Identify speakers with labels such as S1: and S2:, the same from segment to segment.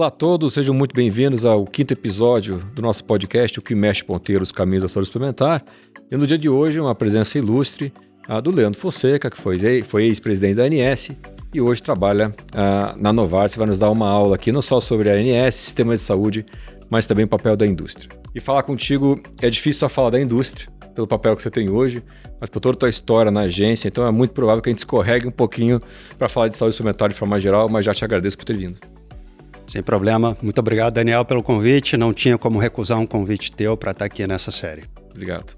S1: Olá a todos, sejam muito bem-vindos ao quinto episódio do nosso podcast, O que mexe ponteiro, os caminhos da saúde suplementar. E no dia de hoje, uma presença ilustre do Leandro Fonseca, que foi ex-presidente da ANS e hoje trabalha na Novartis, vai nos dar uma aula aqui não só sobre a ANS, sistema de saúde, mas também o papel da indústria. E falar contigo é difícil só falar da indústria, pelo papel que você tem hoje, mas por toda a tua história na agência, então é muito provável que a gente escorregue um pouquinho para falar de saúde suplementar de forma geral, mas já te agradeço por ter vindo.
S2: Sem problema. Muito obrigado, Daniel, pelo convite. Não tinha como recusar um convite teu para estar aqui nessa série.
S1: Obrigado.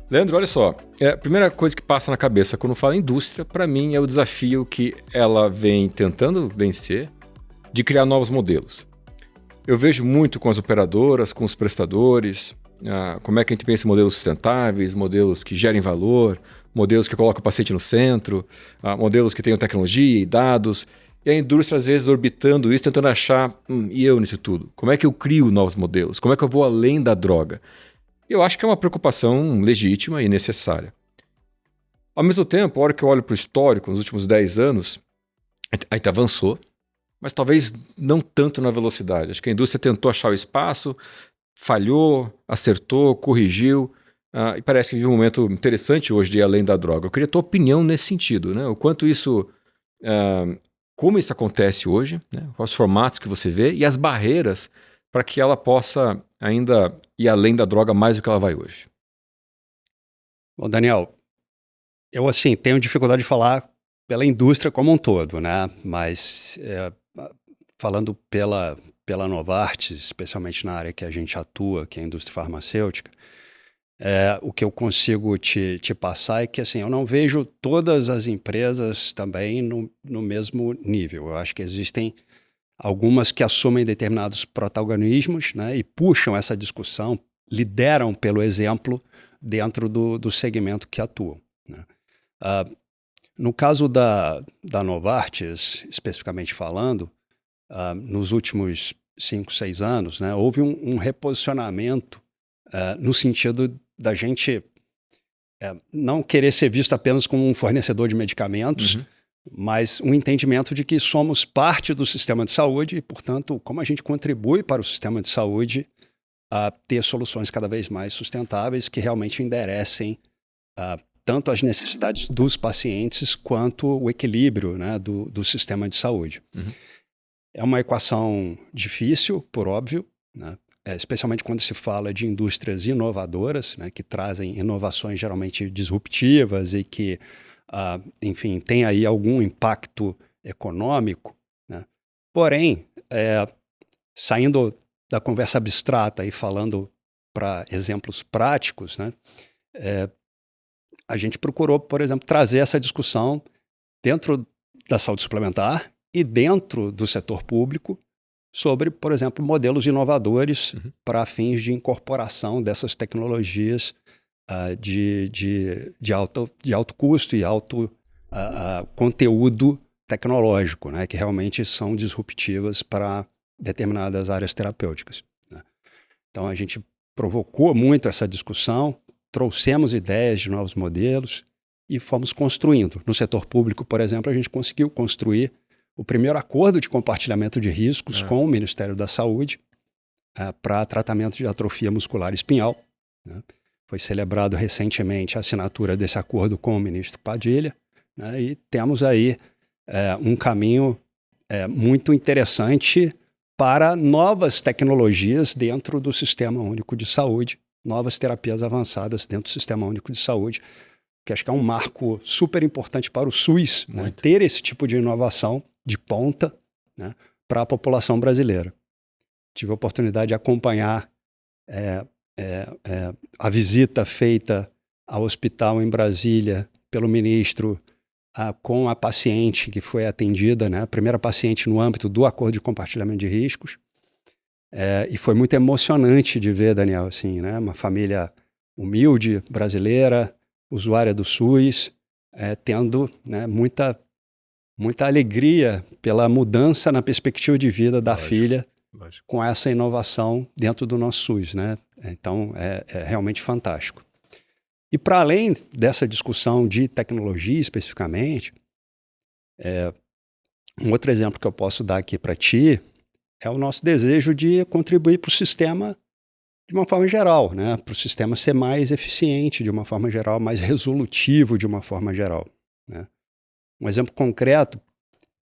S1: Leandro, olha só. A primeira coisa que passa na cabeça quando fala indústria, para mim, é o desafio que ela vem tentando vencer de criar novos modelos. Eu vejo muito com as operadoras, com os prestadores, como é que a gente pensa em modelos sustentáveis, modelos que gerem valor, modelos que colocam o paciente no centro, modelos que tenham tecnologia e dados. E a indústria, às vezes, orbitando isso, tentando achar, e eu nisso tudo? Como é que eu crio novos modelos? Como é que eu vou além da droga? Eu acho que é uma preocupação legítima e necessária. Ao mesmo tempo, a hora que eu olho para o histórico, nos últimos 10 anos, a gente avançou, mas talvez não tanto na velocidade. Acho que a indústria tentou achar o espaço, falhou, acertou, corrigiu, e parece que vive um momento interessante hoje de ir além da droga. Eu queria a tua opinião nesse sentido, né? O quanto isso... como isso acontece hoje, né? Os formatos que você vê e as barreiras para que ela possa ainda ir além da droga mais do que ela vai hoje.
S2: Bom, Daniel, eu tenho dificuldade de falar pela indústria como um todo, né? Mas falando pela Novartis, especialmente na área que a gente atua, que é a indústria farmacêutica, o que eu consigo te passar é que eu não vejo todas as empresas também no mesmo nível. Eu acho que existem algumas que assumem determinados protagonismos, né, e puxam essa discussão, lideram pelo exemplo dentro do segmento que atuam, né. No caso da Novartis, especificamente falando, nos últimos 5, 6 anos, né, houve um reposicionamento no sentido da gente não querer ser visto apenas como um fornecedor de medicamentos, mas um entendimento de que somos parte do sistema de saúde e, portanto, como a gente contribui para o sistema de saúde a ter soluções cada vez mais sustentáveis que realmente enderecem tanto as necessidades dos pacientes quanto o equilíbrio, né, do sistema de saúde. É uma equação difícil, por óbvio, né? Especialmente quando se fala de indústrias inovadoras, né, que trazem inovações geralmente disruptivas e que, enfim, tem aí algum impacto econômico, né? Porém, saindo da conversa abstrata e falando para exemplos práticos, né, a gente procurou, por exemplo, trazer essa discussão dentro da saúde suplementar e dentro do setor público, sobre, por exemplo, modelos inovadores para fins de incorporação dessas tecnologias de alto custo e alto conteúdo tecnológico, né, que realmente são disruptivas para determinadas áreas terapêuticas, né. Então, a gente provocou muito essa discussão, trouxemos ideias de novos modelos e fomos construindo. No setor público, por exemplo, a gente conseguiu construir o primeiro acordo de compartilhamento de riscos com o Ministério da Saúde para tratamento de atrofia muscular espinhal, né? Foi celebrado recentemente a assinatura desse acordo com o ministro Padilha, né? E temos aí um caminho muito interessante para novas tecnologias dentro do Sistema Único de Saúde, novas terapias avançadas dentro do Sistema Único de Saúde, que acho que é um marco super importante para o SUS, né? Ter esse tipo de inovação de ponta, né, para a população brasileira. Tive a oportunidade de acompanhar a visita feita ao hospital em Brasília pelo ministro com a paciente que foi atendida, né, a primeira paciente no âmbito do acordo de compartilhamento de riscos. E foi muito emocionante de ver, Daniel, né, uma família humilde, brasileira, usuária do SUS, tendo, né, muita alegria pela mudança na perspectiva de vida da filha com essa inovação dentro do nosso SUS, né? Então, é realmente fantástico. E para além dessa discussão de tecnologia especificamente, um outro exemplo que eu posso dar aqui para ti é o nosso desejo de contribuir para o sistema de uma forma geral, né? Para o sistema ser mais eficiente de uma forma geral, mais resolutivo de uma forma geral, né? Um exemplo concreto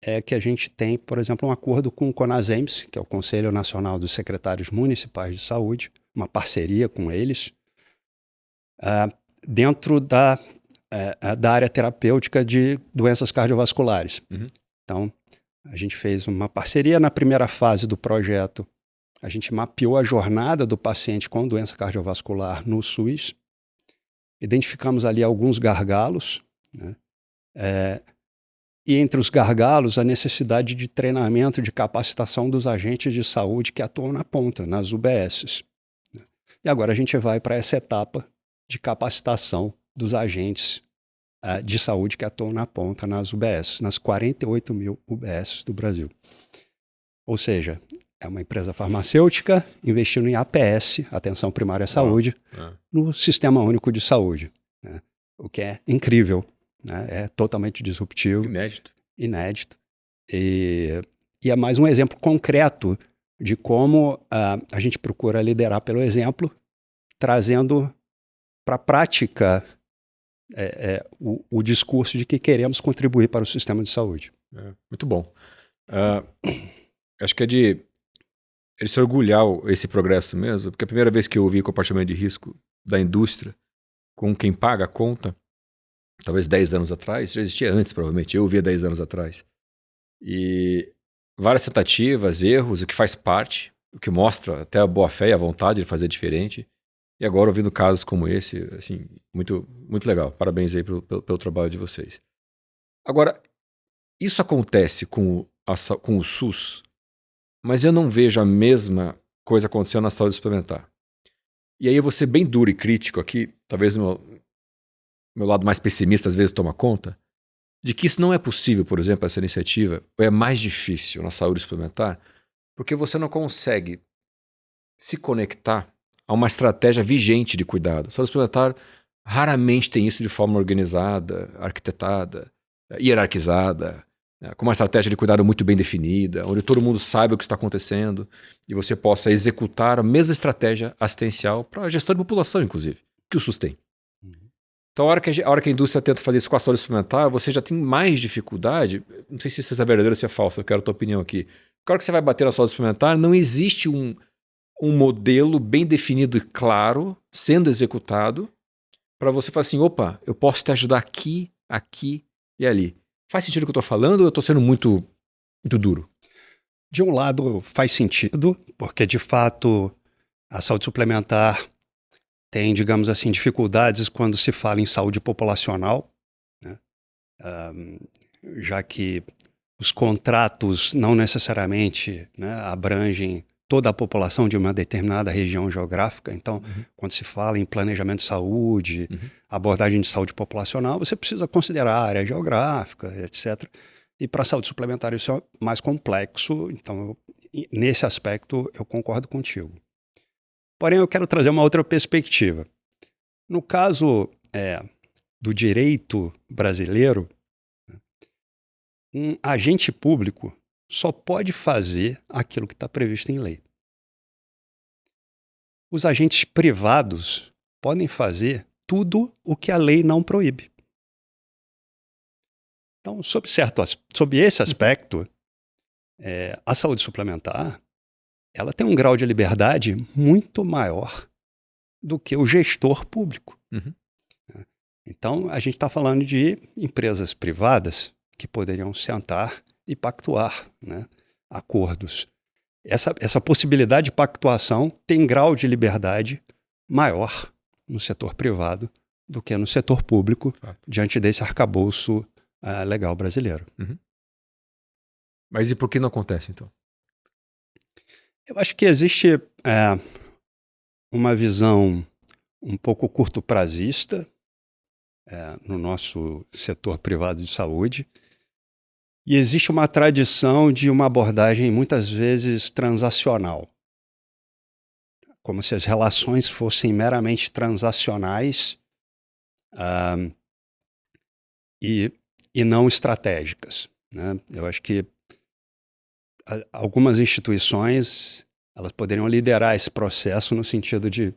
S2: é que a gente tem, por exemplo, um acordo com o CONASEMS, que é o Conselho Nacional dos Secretários Municipais de Saúde, uma parceria com eles, dentro da área terapêutica de doenças cardiovasculares.
S1: Uhum.
S2: Então, a gente fez uma parceria na primeira fase do projeto. A gente mapeou a jornada do paciente com doença cardiovascular no SUS, identificamos ali alguns gargalos, né? E entre os gargalos, a necessidade de treinamento, de capacitação dos agentes de saúde que atuam na ponta, nas UBSs. Né? E agora a gente vai para essa etapa de capacitação dos agentes de saúde que atuam na ponta, nas UBSs, nas 48 mil UBSs do Brasil. Ou seja, é uma empresa farmacêutica investindo em APS, Atenção Primária à Saúde, no Sistema Único de Saúde, né? O que é incrível, né? É totalmente disruptivo. Inédito. E é mais um exemplo concreto de como a gente procura liderar pelo exemplo, trazendo para a prática o discurso de que queremos contribuir para o sistema de saúde.
S1: Muito bom. Acho que é de se orgulhar esse progresso mesmo, porque a primeira vez que eu ouvi compartilhamento de risco da indústria com quem paga a conta, talvez 10 anos atrás, já existia antes provavelmente, eu ouvia 10 anos atrás. E várias tentativas, erros, o que faz parte, o que mostra até a boa fé e a vontade de fazer diferente. E agora ouvindo casos como esse, assim, muito, muito legal. Parabéns aí pelo trabalho de vocês. Agora, isso acontece com o SUS, mas eu não vejo a mesma coisa acontecendo na saúde suplementar. E aí eu vou ser bem duro e crítico aqui, talvez meu lado mais pessimista às vezes toma conta, de que isso não é possível, por exemplo, essa iniciativa, ou é mais difícil na saúde suplementar, porque você não consegue se conectar a uma estratégia vigente de cuidado. A saúde suplementar raramente tem isso de forma organizada, arquitetada, hierarquizada, com uma estratégia de cuidado muito bem definida, onde todo mundo saiba o que está acontecendo e você possa executar a mesma estratégia assistencial para a gestão de população, inclusive, que o SUS tem. Então, a hora que a indústria tenta fazer isso com a saúde suplementar, você já tem mais dificuldade. Não sei se isso é verdadeiro ou se é falso, eu quero a tua opinião aqui. A hora que você vai bater na saúde suplementar, não existe um modelo bem definido e claro sendo executado para você falar assim, opa, eu posso te ajudar aqui, aqui e ali. Faz sentido o que eu estou falando ou eu estou sendo muito, muito duro?
S2: De um lado faz sentido, porque de fato a saúde suplementar tem, digamos assim, dificuldades quando se fala em saúde populacional, né? Já que os contratos não necessariamente, né, abrangem toda a população de uma determinada região geográfica. Então, quando se fala em planejamento de saúde, abordagem de saúde populacional, você precisa considerar a área geográfica, etc. E para a saúde suplementar isso é mais complexo. Então, nesse aspecto, eu concordo contigo. Porém, eu quero trazer uma outra perspectiva. No caso do direito brasileiro, um agente público só pode fazer aquilo que está previsto em lei. Os agentes privados podem fazer tudo o que a lei não proíbe. Então, sob esse aspecto, a saúde suplementar ela tem um grau de liberdade muito maior do que o gestor público. Então, a gente está falando de empresas privadas que poderiam sentar e pactuar, né, acordos. Essa possibilidade de pactuação tem grau de liberdade maior no setor privado do que no setor público, diante desse arcabouço legal brasileiro.
S1: Mas e por que não acontece, então?
S2: Eu acho que existe uma visão um pouco curto-prazista no nosso setor privado de saúde e existe uma tradição de uma abordagem muitas vezes transacional, como se as relações fossem meramente transacionais e não estratégicas, né? Eu acho que algumas instituições elas poderiam liderar esse processo no sentido de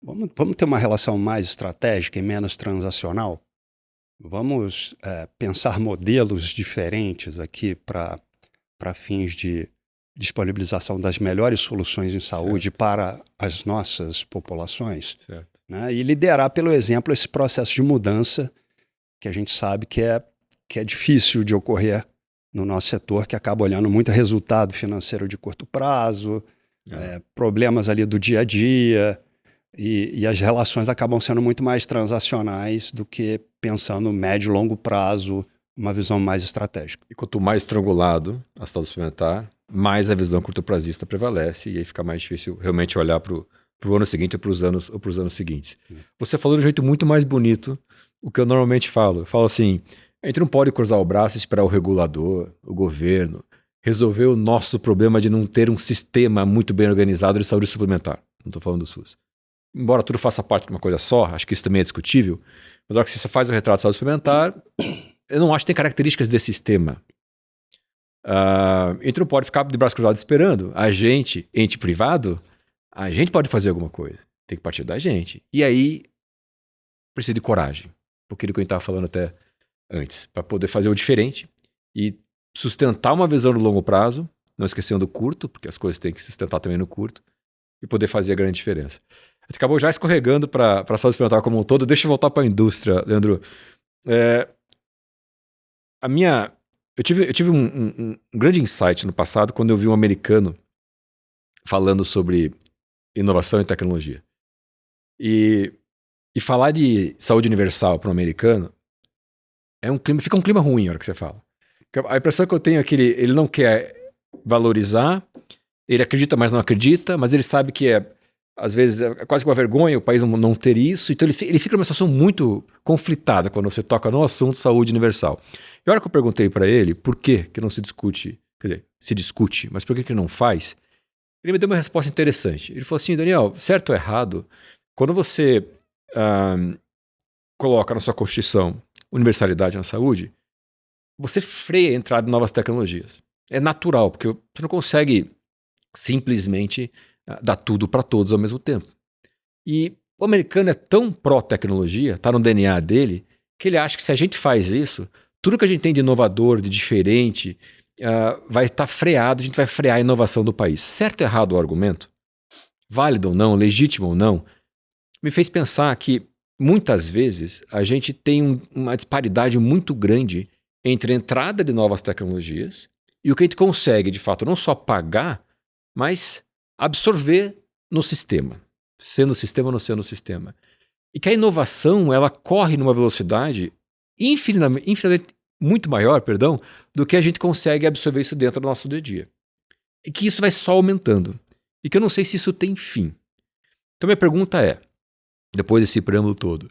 S2: vamos ter uma relação mais estratégica e menos transacional. Vamos pensar modelos diferentes aqui para fins de disponibilização das melhores soluções em saúde para as nossas populações.
S1: Certo.
S2: Né? E liderar pelo exemplo esse processo de mudança que a gente sabe que é difícil de ocorrer no nosso setor, que acaba olhando muito resultado financeiro de curto prazo, problemas ali do dia a dia, e as relações acabam sendo muito mais transacionais do que pensando médio e longo prazo, uma visão mais estratégica.
S1: E quanto mais estrangulado a situação suplementar, mais a visão curto-prazista prevalece, e aí fica mais difícil realmente olhar para o ano seguinte ou para os anos seguintes. Você falou de um jeito muito mais bonito o que eu normalmente falo. Eu falo assim, a gente não pode cruzar o braço e esperar o regulador, o governo, resolver o nosso problema de não ter um sistema muito bem organizado de saúde suplementar. Não estou falando do SUS. Embora tudo faça parte de uma coisa só, acho que isso também é discutível, mas na hora que você faz o retrato de saúde suplementar, eu não acho que tem características desse sistema. A gente não pode ficar de braço cruzado esperando. A gente, ente privado, a gente pode fazer alguma coisa. Tem que partir da gente. E aí, precisa de coragem. Um pouquinho do que a gente estava falando até antes. Para poder fazer o diferente e sustentar uma visão no longo prazo, não esquecendo do curto, porque as coisas têm que se sustentar também no curto, e poder fazer a grande diferença. A gente acabou já escorregando para a saúde suplementar como um todo. Deixa eu voltar para a indústria, Leandro. Eu tive um grande insight no passado quando eu vi um americano falando sobre inovação e tecnologia. E falar de saúde universal para um americano fica um clima ruim na hora que você fala. A impressão que eu tenho é que ele não quer valorizar, ele acredita, mas não acredita, mas ele sabe que às vezes é quase que uma vergonha o país não ter isso, então ele fica numa situação muito conflitada quando você toca no assunto saúde universal. E a hora que eu perguntei para ele por que não se discute, quer dizer, se discute, mas por que não faz, ele me deu uma resposta interessante. Ele falou assim, Daniel, certo ou errado, quando você coloca na sua Constituição universalidade na saúde, você freia a entrada de novas tecnologias. É natural, porque você não consegue simplesmente dar tudo para todos ao mesmo tempo. E o americano é tão pró-tecnologia, está no DNA dele, que ele acha que se a gente faz isso, tudo que a gente tem de inovador, de diferente, vai estar freado, a gente vai frear a inovação do país. Certo ou errado o argumento? Válido ou não, legítimo ou não? Me fez pensar que, muitas vezes, a gente tem uma disparidade muito grande entre a entrada de novas tecnologias e o que a gente consegue, de fato, não só pagar, mas absorver no sistema, sendo o sistema ou não sendo o sistema. E que a inovação, ela corre numa velocidade infinitamente muito maior, do que a gente consegue absorver isso dentro do nosso dia a dia. E que isso vai só aumentando. E que eu não sei se isso tem fim. Então minha pergunta é, depois desse preâmbulo todo,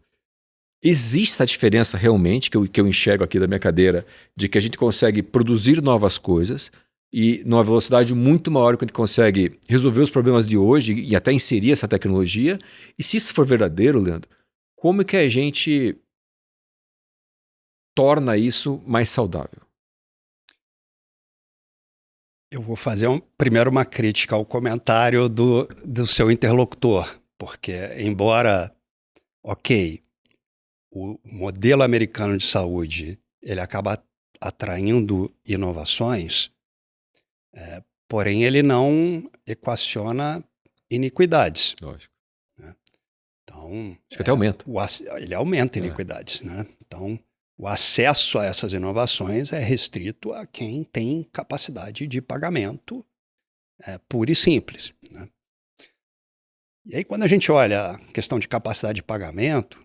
S1: existe essa diferença realmente, que eu enxergo aqui da minha cadeira, de que a gente consegue produzir novas coisas e numa velocidade muito maior que a gente consegue resolver os problemas de hoje e até inserir essa tecnologia? E se isso for verdadeiro, Leandro, como é que a gente torna isso mais saudável?
S2: Eu vou fazer primeiro uma crítica ao comentário do seu interlocutor, porque embora, o modelo americano de saúde ele acaba atraindo inovações, porém ele não equaciona iniquidades.
S1: Lógico.
S2: Né? Então,
S1: acho que até aumenta.
S2: Ele aumenta iniquidades. Né? Então, o acesso a essas inovações é restrito a quem tem capacidade de pagamento pura e simples. Né? E aí, quando a gente olha a questão de capacidade de pagamento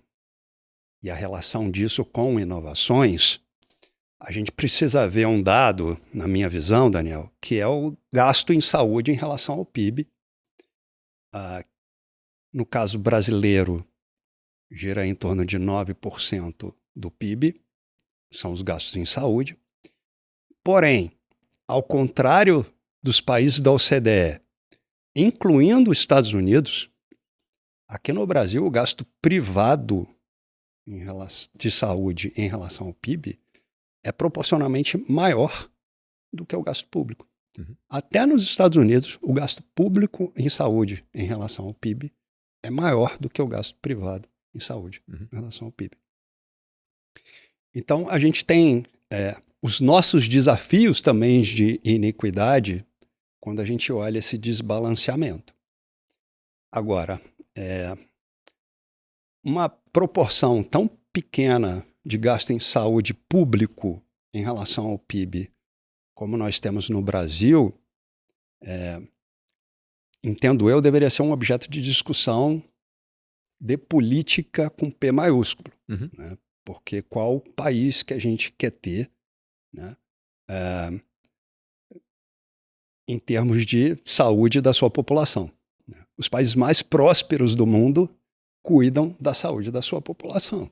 S2: e a relação disso com inovações, a gente precisa ver um dado, na minha visão, Daniel, que é o gasto em saúde em relação ao PIB. No caso brasileiro, gira em torno de 9% do PIB, são os gastos em saúde. Porém, ao contrário dos países da OCDE, incluindo os Estados Unidos, aqui no Brasil o gasto privado de saúde em relação ao PIB é proporcionalmente maior do que o gasto público. Até nos Estados Unidos, o gasto público em saúde em relação ao PIB é maior do que o gasto privado em saúde em relação ao PIB. Então, a gente tem os nossos desafios também de iniquidade quando a gente olha esse desbalanceamento. Agora, uma proporção tão pequena de gasto em saúde público em relação ao PIB como nós temos no Brasil, entendo eu, deveria ser um objeto de discussão de política com P maiúsculo. Né? Porque qual país que a gente quer ter, né? Em termos de saúde da sua população. Né? Os países mais prósperos do mundo cuidam da saúde da sua população.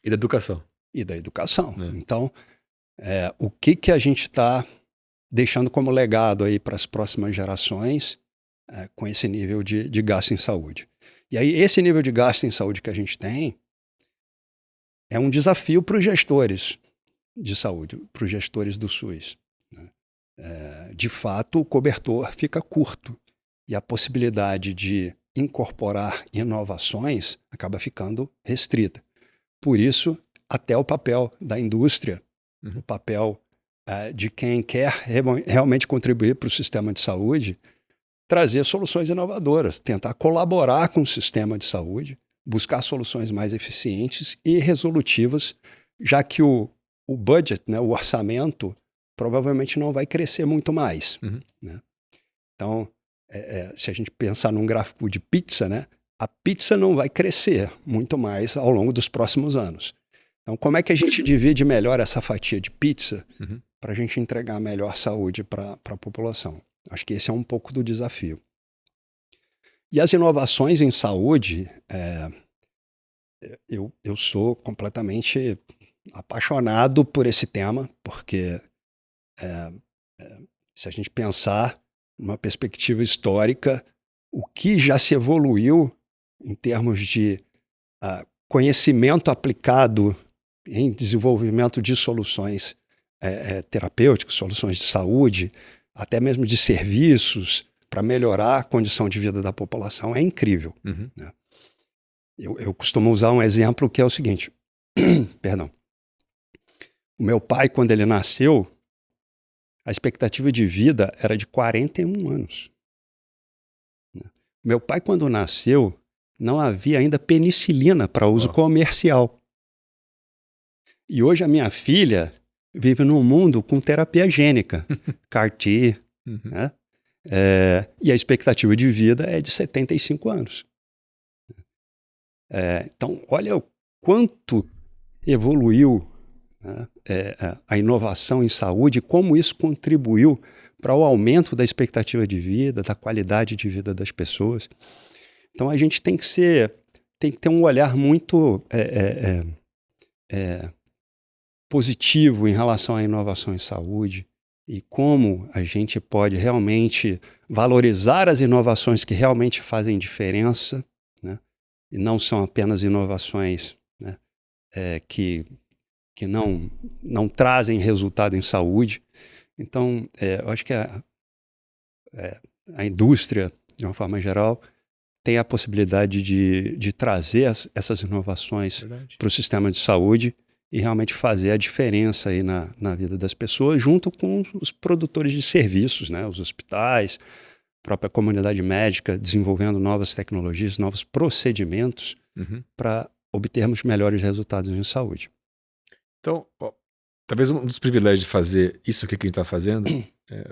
S1: E da educação.
S2: E da educação. Então, o que a gente está deixando como legado aí para as próximas gerações com esse nível de gasto em saúde? E aí, esse nível de gasto em saúde que a gente tem é um desafio para os gestores de saúde, para os gestores do SUS. Né? De fato, o cobertor fica curto e a possibilidade de incorporar inovações acaba ficando restrita. Por isso, até o papel da indústria, o papel de quem quer realmente contribuir para o sistema de saúde, trazer soluções inovadoras, tentar colaborar com o sistema de saúde, buscar soluções mais eficientes e resolutivas, já que o budget, né, o orçamento, provavelmente não vai crescer muito mais. Né? Então, se a gente pensar num gráfico de pizza, né, a pizza não vai crescer muito mais ao longo dos próximos anos. Então, como é que a gente divide melhor essa fatia de pizza para a gente entregar melhor saúde para a população? Acho que esse é um pouco do desafio. E as inovações em saúde, eu sou completamente apaixonado por esse tema, porque se a gente pensar numa perspectiva histórica, o que já se evoluiu em termos de conhecimento aplicado em desenvolvimento de soluções terapêuticas, soluções de saúde, até mesmo de serviços, para melhorar a condição de vida da população, é incrível. Né? Eu costumo usar um exemplo que é o seguinte. Perdão. O meu pai, quando ele nasceu, a expectativa de vida era de 41 anos. Meu pai, quando nasceu, não havia ainda penicilina para uso comercial. E hoje a minha filha vive num mundo com terapia gênica, CAR-T, né? E a expectativa de vida é de 75 anos. Então, olha o quanto evoluiu, né, a inovação em saúde, como isso contribuiu para o aumento da expectativa de vida, da qualidade de vida das pessoas. Então, a gente tem que ter um olhar muito positivo em relação à inovação em saúde e como a gente pode realmente valorizar as inovações que realmente fazem diferença, né? E não são apenas inovações, né, que não trazem resultado em saúde. Então, eu acho que a indústria, de uma forma geral, tem a possibilidade de trazer essas inovações para o sistema de saúde e realmente fazer a diferença aí na vida das pessoas, junto com os produtores de serviços, né? Os hospitais, a própria comunidade médica, desenvolvendo novas tecnologias, novos procedimentos para obtermos melhores resultados em saúde.
S1: Então, talvez um dos privilégios de fazer isso aqui que a gente está fazendo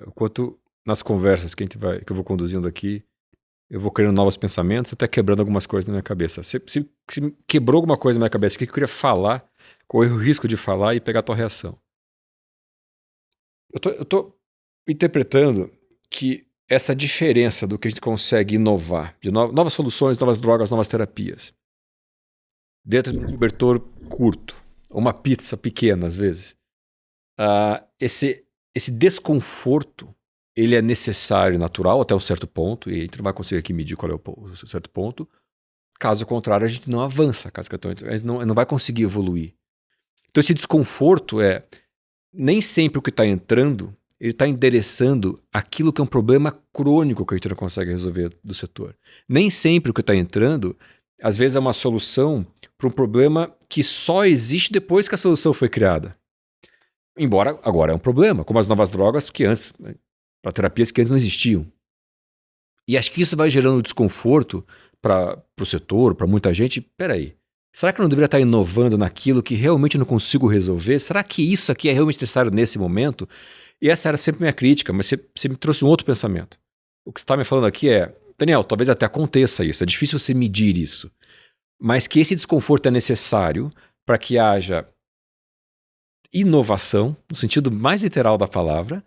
S1: o quanto nas conversas que eu vou conduzindo aqui, eu vou criando novos pensamentos, até quebrando algumas coisas na minha cabeça. Se quebrou alguma coisa na minha cabeça, o que eu queria falar, correr o risco de falar e pegar a tua reação. Eu tô interpretando que essa diferença do que a gente consegue inovar, de novas soluções, novas drogas, novas terapias, dentro de um cobertor curto, uma pizza pequena às vezes, esse desconforto, ele é necessário e natural até um certo ponto, e a gente não vai conseguir aqui medir qual é o certo ponto. Caso contrário, a gente não avança, a gente não vai conseguir evoluir. Então esse desconforto nem sempre o que está entrando, ele está endereçando aquilo que é um problema crônico que a gente não consegue resolver do setor. Nem sempre o que está entrando, às vezes é uma solução para um problema que só existe depois que a solução foi criada. Embora agora é um problema, como as novas drogas que antes, para terapias que antes não existiam. E acho que isso vai gerando desconforto para o setor, para muita gente. Peraí, será que eu não deveria estar inovando naquilo que realmente não consigo resolver? Será que isso aqui é realmente necessário nesse momento? E essa era sempre minha crítica, mas você me trouxe um outro pensamento. O que você está me falando aqui é, Daniel, talvez até aconteça isso, é difícil você medir isso, mas que esse desconforto é necessário para que haja inovação, no sentido mais literal da palavra,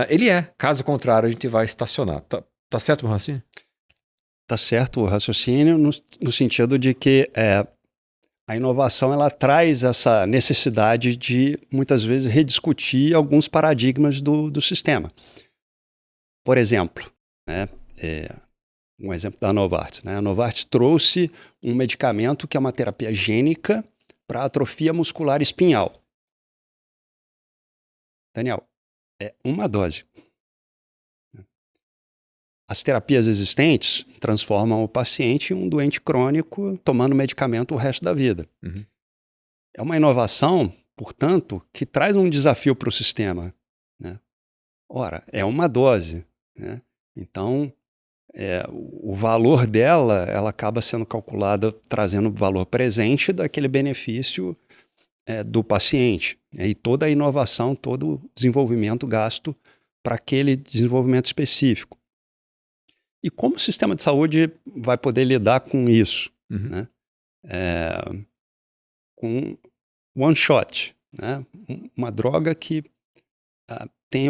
S1: ele é. Caso contrário, a gente vai estacionar. Tá certo, meu raciocínio?
S2: Tá certo o raciocínio no sentido de que a inovação ela traz essa necessidade de, muitas vezes, rediscutir alguns paradigmas do sistema. Por exemplo, né, um exemplo da Novartis. Né? A Novartis trouxe um medicamento que é uma terapia gênica para atrofia muscular espinhal. Daniel, é uma dose. As terapias existentes transformam o paciente em um doente crônico tomando medicamento o resto da vida.
S1: Uhum.
S2: É uma inovação, portanto, que traz um desafio para o sistema. Né? Ora, é uma dose. Né? Então, o valor dela ela acaba sendo calculada trazendo o valor presente daquele benefício do paciente. E toda a inovação, todo o desenvolvimento gasto para aquele desenvolvimento específico. E como o sistema de saúde vai poder lidar com isso?
S1: Uhum.
S2: Né? Com one shot, né? Uma droga que tem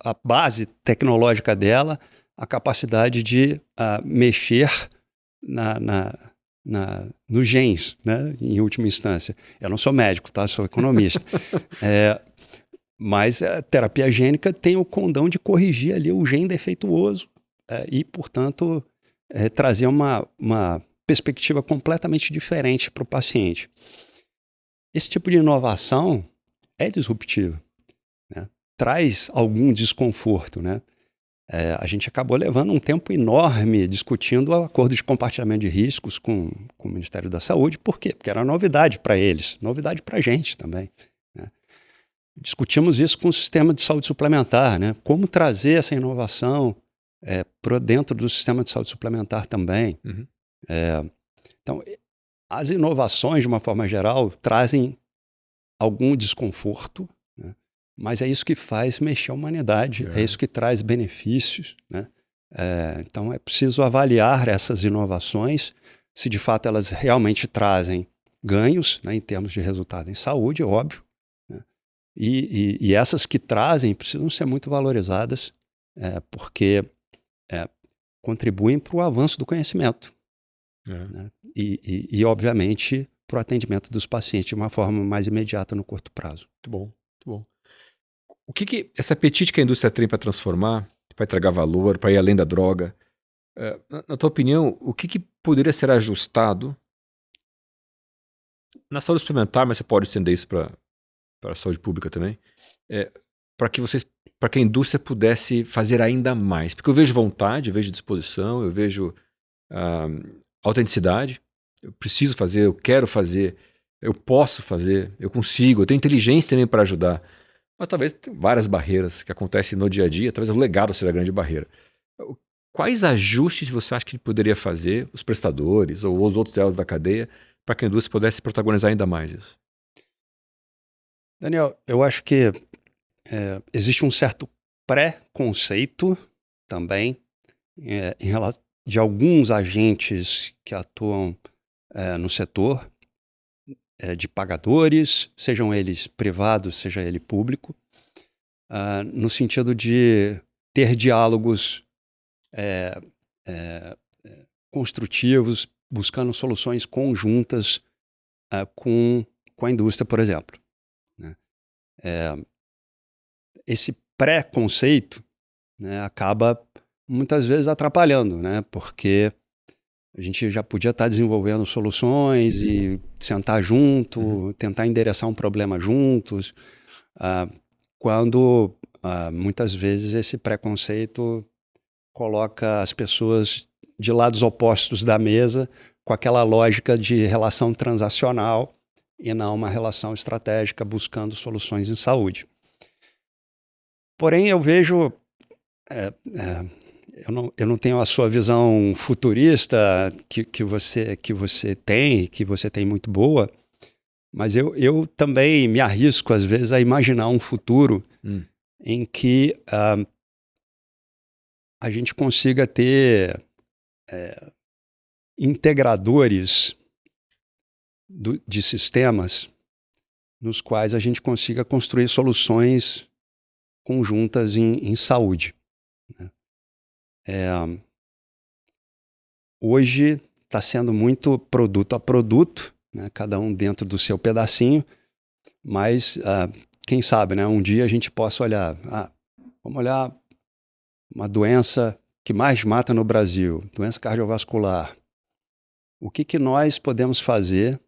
S2: a base tecnológica dela, a capacidade de mexer nos genes, né? Em última instância. Eu não sou médico, tá? Sou economista. Mas a terapia gênica tem o condão de corrigir ali o gene defeituoso e, portanto, trazer uma perspectiva completamente diferente para o paciente. Esse tipo de inovação é disruptiva, né? Traz algum desconforto, né? A gente acabou levando um tempo enorme discutindo o acordo de compartilhamento de riscos com o Ministério da Saúde. Por quê? Porque era novidade para eles, novidade para a gente também. Né? Discutimos isso com o sistema de saúde suplementar, né? Como trazer essa inovação para dentro do sistema de saúde suplementar também.
S1: Uhum.
S2: Então, as inovações, de uma forma geral, trazem algum desconforto, né? Mas é isso que faz mexer a humanidade, é isso que traz benefícios. Né? Então, é preciso avaliar essas inovações, se de fato elas realmente trazem ganhos, né, em termos de resultado em saúde, é óbvio. Né? E essas que trazem precisam ser muito valorizadas, porque contribuem para o avanço do conhecimento. Né? E, obviamente, para o atendimento dos pacientes de uma forma mais imediata no curto prazo.
S1: Muito bom, muito bom. O que esse apetite que a indústria tem para transformar, para entregar valor, para ir além da droga, na tua opinião, o que poderia ser ajustado na saúde suplementar, mas você pode estender isso para a saúde pública também, para que a indústria pudesse fazer ainda mais? Porque eu vejo vontade, eu vejo disposição, eu vejo autenticidade. Eu preciso fazer, eu quero fazer, eu posso fazer, eu consigo, eu tenho inteligência também para ajudar. Mas talvez tem várias barreiras que acontecem no dia a dia, talvez o legado seja a grande barreira. Quais ajustes você acha que poderia fazer os prestadores ou os outros elos da cadeia para que a indústria pudesse protagonizar ainda mais isso?
S2: Daniel, eu acho que existe um certo pré-conceito também em relação de alguns agentes que atuam no setor, de pagadores, sejam eles privados, seja ele público, no sentido de ter diálogos construtivos, buscando soluções conjuntas com a indústria, por exemplo. Né? Esse pré-conceito, né, acaba muitas vezes atrapalhando, né? Porque a gente já podia estar desenvolvendo soluções e sentar junto, tentar endereçar um problema juntos, quando muitas vezes esse preconceito coloca as pessoas de lados opostos da mesa com aquela lógica de relação transacional e não uma relação estratégica buscando soluções em saúde. Porém, eu vejo... Eu não tenho a sua visão futurista que você tem muito boa, mas eu também me arrisco, às vezes, a imaginar um futuro em que a gente consiga ter integradores de sistemas nos quais a gente consiga construir soluções conjuntas em saúde. Né? Hoje está sendo muito produto a produto, né? Cada um dentro do seu pedacinho, mas quem sabe, né? Um dia a gente possa olhar, vamos olhar uma doença que mais mata no Brasil, doença cardiovascular. O que nós podemos fazer,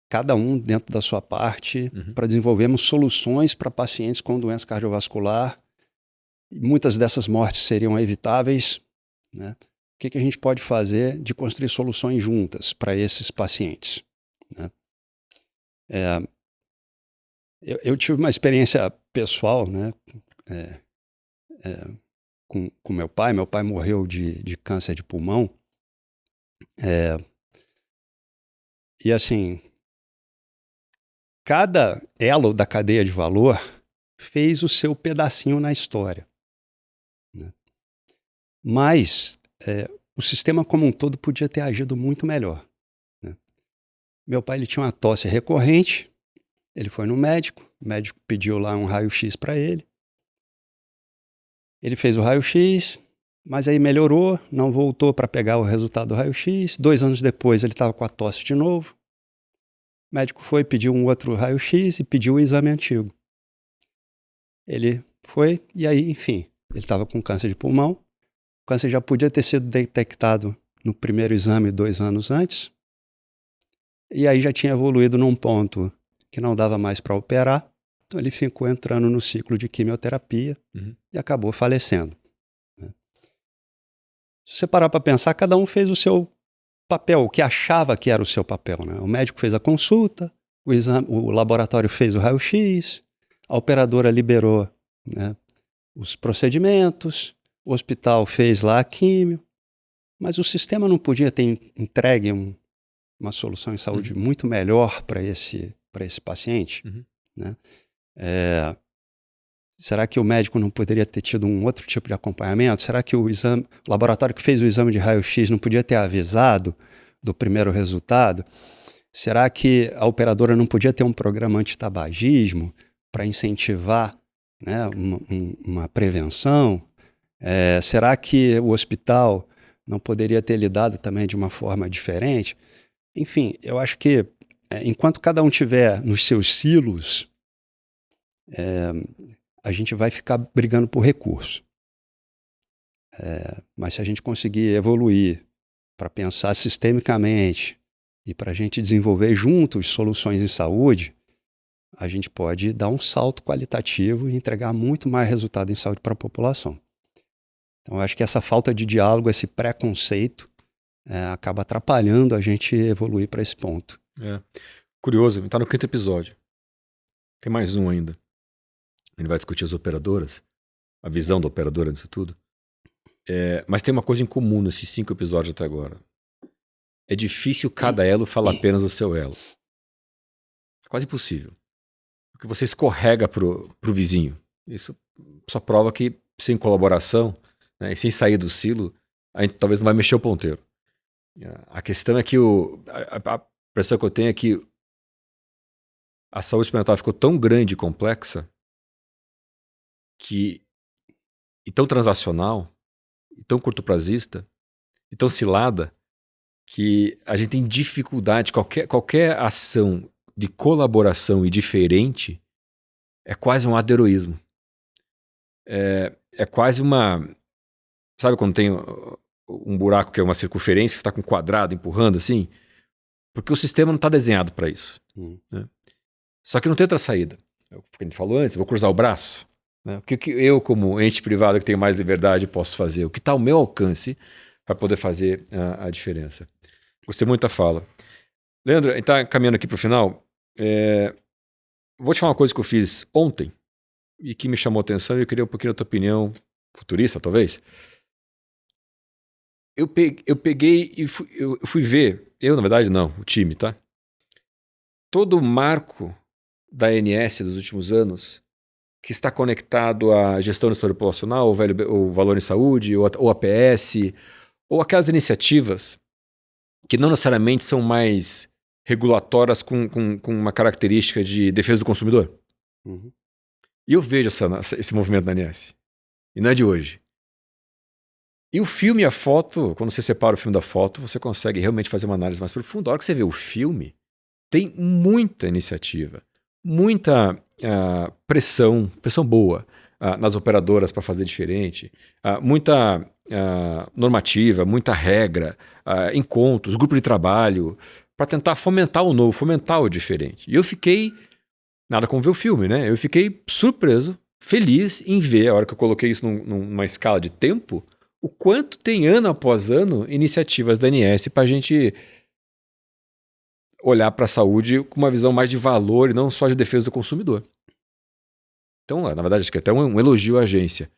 S2: cada um dentro da sua parte, para desenvolvermos soluções para pacientes com doença cardiovascular? Muitas dessas mortes seriam evitáveis, né? O que a gente pode fazer de construir soluções juntas para esses pacientes? Né? Eu tive uma experiência pessoal, né? Com meu pai. Meu pai morreu de câncer de pulmão. E assim, cada elo da cadeia de valor fez o seu pedacinho na história. Né? Mas o sistema como um todo podia ter agido muito melhor. Né? Meu pai ele tinha uma tosse recorrente, ele foi no médico, o médico pediu lá um raio-x para ele. Ele fez o raio-x, mas aí melhorou, não voltou para pegar o resultado do raio-x. 2 anos depois ele estava com a tosse de novo. O médico foi, pediu um outro raio-x e pediu o exame antigo. Ele foi e aí, enfim, ele estava com câncer de pulmão. O câncer já podia ter sido detectado no primeiro exame 2 anos antes. E aí já tinha evoluído num ponto que não dava mais para operar. Então ele ficou entrando no ciclo de quimioterapia e acabou falecendo. Né? Se você parar para pensar, cada um fez o seu papel, o que achava que era o seu papel. Né? O médico fez a consulta, o laboratório fez o raio-x, a operadora liberou, né, os procedimentos, o hospital fez lá a químio, mas o sistema não podia ter entregue uma solução em saúde muito melhor para esse paciente? Né? Será que o médico não poderia ter tido um outro tipo de acompanhamento? Será que o laboratório que fez o exame de raio-x não podia ter avisado do primeiro resultado? Será que a operadora não podia ter um programa antitabagismo para incentivar, né, uma prevenção? Será que o hospital não poderia ter lidado também de uma forma diferente? Enfim, eu acho que enquanto cada um tiver nos seus silos, a gente vai ficar brigando por recurso. Mas se a gente conseguir evoluir para pensar sistemicamente e para a gente desenvolver juntos soluções em saúde, a gente pode dar um salto qualitativo e entregar muito mais resultado em saúde para a população. Então, eu acho que essa falta de diálogo, esse preconceito, acaba atrapalhando a gente evoluir para esse ponto.
S1: Curioso, está no 5º episódio. Tem mais um ainda. Ele vai discutir as operadoras, a visão da operadora disso tudo. Mas tem uma coisa em comum nesses 5 episódios até agora. É difícil cada elo falar apenas do seu elo. É quase impossível. Porque você escorrega pro vizinho. Isso só prova que sem colaboração, né, e sem sair do silo, a gente talvez não vai mexer o ponteiro. A questão é que a impressão que eu tenho é que a saúde experimental ficou tão grande e complexa e tão transacional, e tão curto-prazista, e tão cilada, que a gente tem dificuldade, qualquer ação de colaboração e diferente é quase um ato de heroísmo. É quase uma... Sabe quando tem um buraco que é uma circunferência, que está com um quadrado empurrando assim? Porque o sistema não está desenhado para isso. Né? Só que não tem outra saída. o que a gente falou antes, vou cruzar o braço. Né? O que eu, como ente privado que tenho mais liberdade, posso fazer? O que está ao meu alcance para poder fazer a diferença? Gostei muito da fala. Leandro, a gente está caminhando aqui para o final. Vou te falar uma coisa que eu fiz ontem e que me chamou a atenção e eu queria um pouquinho da tua opinião, futurista talvez. Eu peguei e eu fui ver, na verdade não, o time, tá? Todo o marco da ANS dos últimos anos que está conectado à gestão da saúde populacional, o valor em saúde, ou APS, ou aquelas iniciativas que não necessariamente são mais regulatórias com uma característica de defesa do consumidor.
S2: Uhum.
S1: E eu vejo esse movimento na ANS. E não é de hoje. E o filme e a foto, quando você separa o filme da foto, você consegue realmente fazer uma análise mais profunda. A hora que você vê o filme, tem muita iniciativa, muita pressão boa nas operadoras para fazer diferente, muita normativa, muita regra, encontros, grupo de trabalho, para tentar fomentar o novo, fomentar o diferente. E eu fiquei, nada como ver o filme, né? Eu fiquei surpreso, feliz em ver, a hora que eu coloquei isso numa escala de tempo, o quanto tem ano após ano iniciativas da ANS para a gente olhar para a saúde com uma visão mais de valor e não só de defesa do consumidor. Então, na verdade, acho que até um elogio à agência.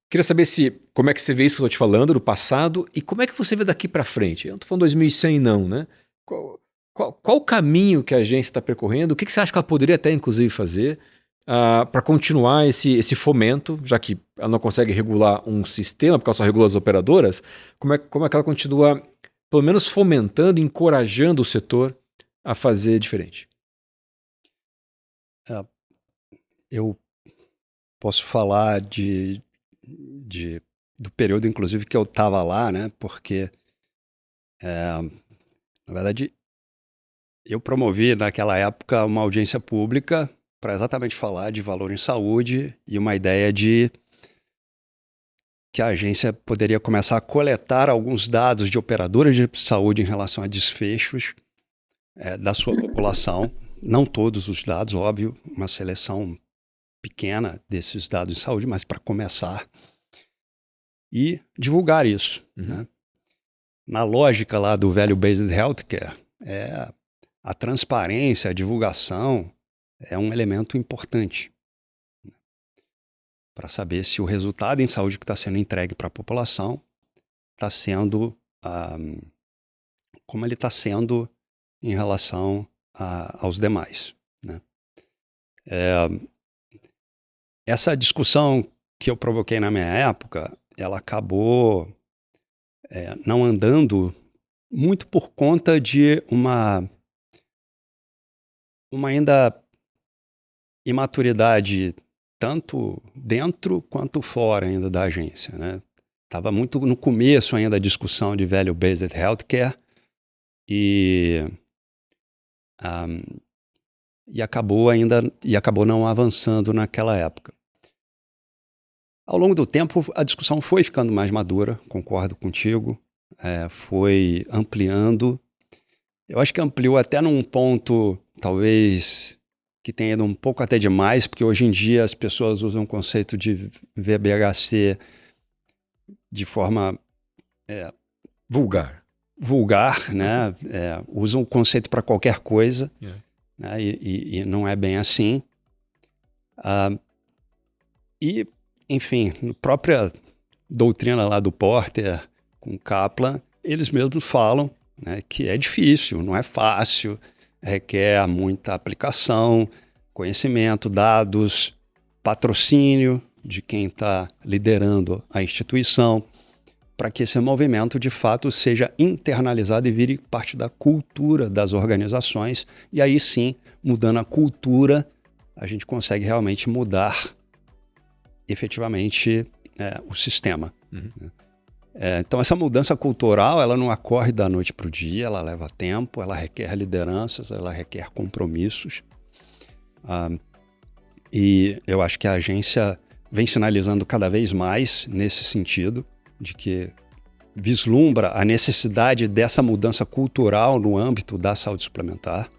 S1: Queria saber como é que você vê isso que eu estou te falando, do passado, e como é que você vê daqui para frente. Eu não estou falando 2100 não, né? Qual o caminho que a agência está percorrendo? O que você acha que ela poderia até, inclusive, fazer para continuar esse fomento, já que ela não consegue regular um sistema, porque ela só regula as operadoras, como é que ela continua, pelo menos fomentando, encorajando o setor a fazer diferente?
S2: Eu posso falar do período, inclusive, que eu estava lá, né? Porque, na verdade, eu promovi naquela época uma audiência pública para exatamente falar de valor em saúde e uma ideia de que a agência poderia começar a coletar alguns dados de operadoras de saúde em relação a desfechos da sua população. Não todos os dados, óbvio, uma seleção pequena desses dados de saúde, mas para começar e divulgar isso.
S1: Uhum.
S2: Né? Na lógica lá do Value-Based Healthcare, a transparência, a divulgação é um elemento importante para saber se o resultado em saúde que está sendo entregue para a população está sendo como ele está sendo em relação aos demais. Né? Essa discussão que eu provoquei na minha época, ela acabou não andando muito por conta de uma ainda imaturidade tanto dentro quanto fora ainda da agência. Né? Estava muito no começo ainda a discussão de Value-Based Healthcare e acabou não avançando naquela época. Ao longo do tempo, a discussão foi ficando mais madura, concordo contigo, foi ampliando. Eu acho que ampliou até num ponto, talvez, que tenha ido um pouco até demais, porque hoje em dia as pessoas usam o conceito de VBHC de forma vulgar, né? Usam o conceito para qualquer coisa, né? E não é bem assim. E, enfim, na própria doutrina lá do Porter, com Kaplan, eles mesmos falam, né, que é difícil, não é fácil, requer muita aplicação, conhecimento, dados, patrocínio de quem está liderando a instituição, para que esse movimento, de fato, seja internalizado e vire parte da cultura das organizações. E aí sim, mudando a cultura, a gente consegue realmente mudar efetivamente o sistema.
S1: Uhum.
S2: Então, essa mudança cultural, ela não ocorre da noite para o dia, ela leva tempo, ela requer lideranças, ela requer compromissos. E eu acho que a agência vem sinalizando cada vez mais nesse sentido, de que vislumbra a necessidade dessa mudança cultural no âmbito da saúde suplementar.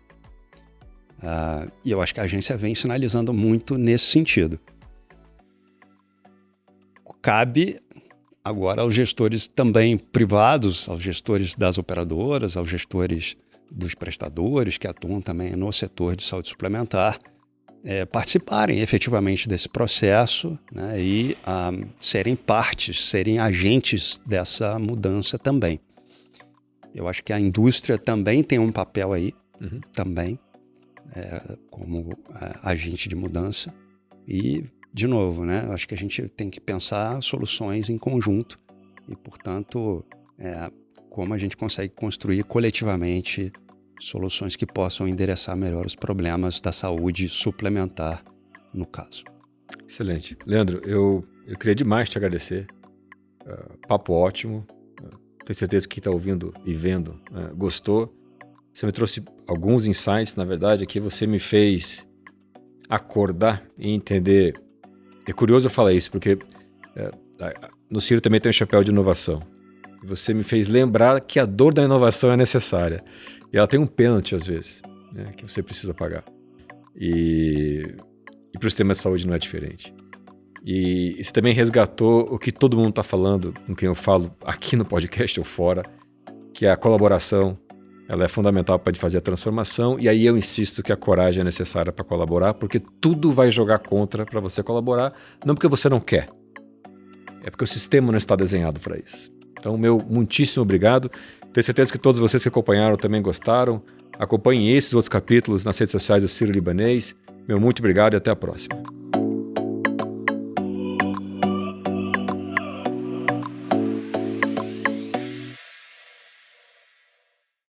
S2: E eu acho que a agência vem sinalizando muito nesse sentido. Cabe agora aos gestores também privados, aos gestores das operadoras, aos gestores dos prestadores que atuam também no setor de saúde suplementar, participarem efetivamente desse processo, né, e serem partes, serem agentes dessa mudança também. Eu acho que a indústria também tem um papel aí, também, como agente de mudança. E, de novo, né, acho que a gente tem que pensar soluções em conjunto e, portanto, como a gente consegue construir coletivamente soluções que possam endereçar melhor os problemas da saúde suplementar, no caso.
S1: Excelente. Leandro, eu queria demais te agradecer. Papo ótimo. Tenho certeza que quem está ouvindo e vendo gostou. Você me trouxe alguns insights, na verdade, aqui você me fez acordar e entender. É curioso eu falar isso, porque no Ciro também tem um chapéu de inovação. E você me fez lembrar que a dor da inovação é necessária. E ela tem um pênalti, às vezes, né, que você precisa pagar. E para o sistema de saúde não é diferente. E você também resgatou o que todo mundo está falando, com quem eu falo aqui no podcast ou fora, que é a colaboração. Ela é fundamental para fazer a transformação. E aí eu insisto que a coragem é necessária para colaborar, porque tudo vai jogar contra para você colaborar, não porque você não quer. É porque o sistema não está desenhado para isso. Então, meu muitíssimo obrigado. Tenho certeza que todos vocês que acompanharam também gostaram. Acompanhem esses outros capítulos nas redes sociais do Ciro Libanês. Meu muito obrigado e até a próxima.